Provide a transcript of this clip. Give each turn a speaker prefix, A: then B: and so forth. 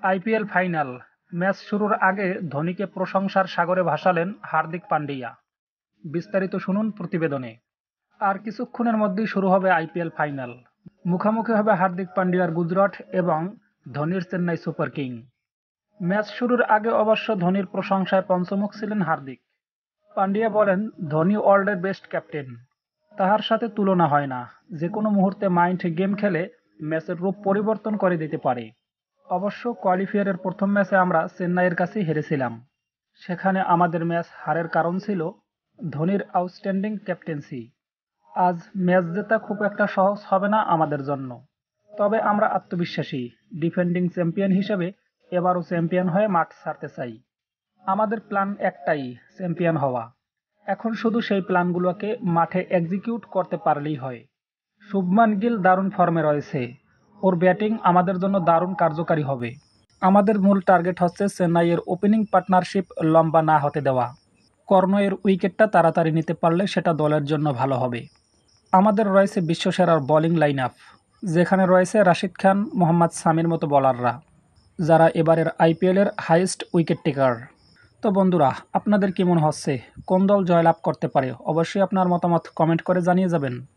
A: IPL final match শুরুর আগে ধোনিকে প্রশংসার সাগরে ভাসালেন হার্দিক পান্ডিয়া। বিস্তারিত শুনুন প্রতিবেদনে। আর কিছুক্ষণের মধ্যেই শুরু হবে আইপিএল ফাইনাল। মুখোমুখি হবে হার্দিক পান্ডিয়ার গুজরাট এবং ধোনির চেন্নাই সুপার কিং। ম্যাচ শুরুর আগে অবশ্য ধোনির প্রশংসায় পঞ্চমুখ ছিলেন হার্দিক। পান্ডিয়া বলেন, ধোনি ওয়ার্ল্ডের বেস্ট ক্যাপ্টেন, তাহার সাথে তুলনা হয় না। যে কোনো মুহূর্তে মাইন্ড গেম খেলে ম্যাচের রূপ পরিবর্তন করে দিতে পারে। অবশ্য কোয়ালিফায়ারের প্রথম ম্যাচে আমরা চেন্নাইয়ের কাছে হেরেছিলাম। সেখানে আমাদের ম্যাচ হারের কারণ ছিল ধোনির আউটস্ট্যান্ডিং ক্যাপ্টেন্সি। আজ ম্যাচ জেতা খুব একটা সহজ হবে না আমাদের জন্য, তবে আমরা আত্মবিশ্বাসী। ডিফেন্ডিং চ্যাম্পিয়ন হিসেবে এবারও চ্যাম্পিয়ন হয়ে মাঠ ছাড়তে চাই। আমাদের প্ল্যান একটাই, চ্যাম্পিয়ন হওয়া। এখন শুধু সেই প্ল্যানগুলোকে মাঠে এক্সিকিউট করতে পারলেই হয়। শুভমান গিল দারুণ ফর্মে রয়েছে, ওর ব্যাটিং আমাদের জন্য দারুণ কার্যকারী হবে। আমাদের মূল টার্গেট হচ্ছে চেন্নাইয়ের ওপেনিং পার্টনারশিপ লম্বা না হতে দেওয়া। কর্ণয়ের উইকেটটা তাড়াতাড়ি নিতে পারলে সেটা দলের জন্য ভালো হবে। আমাদের রয়েছে বিশ্বসেরার বোলিং লাইন আপ, যেখানে রয়েছে রাশিদ খান, মোহাম্মদ সামির মতো বোলাররা, যারা এবারের আইপিএলের হাইয়েস্ট উইকেট টেকার। তো বন্ধুরা, আপনাদের কি মনে হচ্ছে কোন দল জয়লাভ করতে পারে? অবশ্যই আপনার মতামত কমেন্ট করে জানিয়ে যাবেন।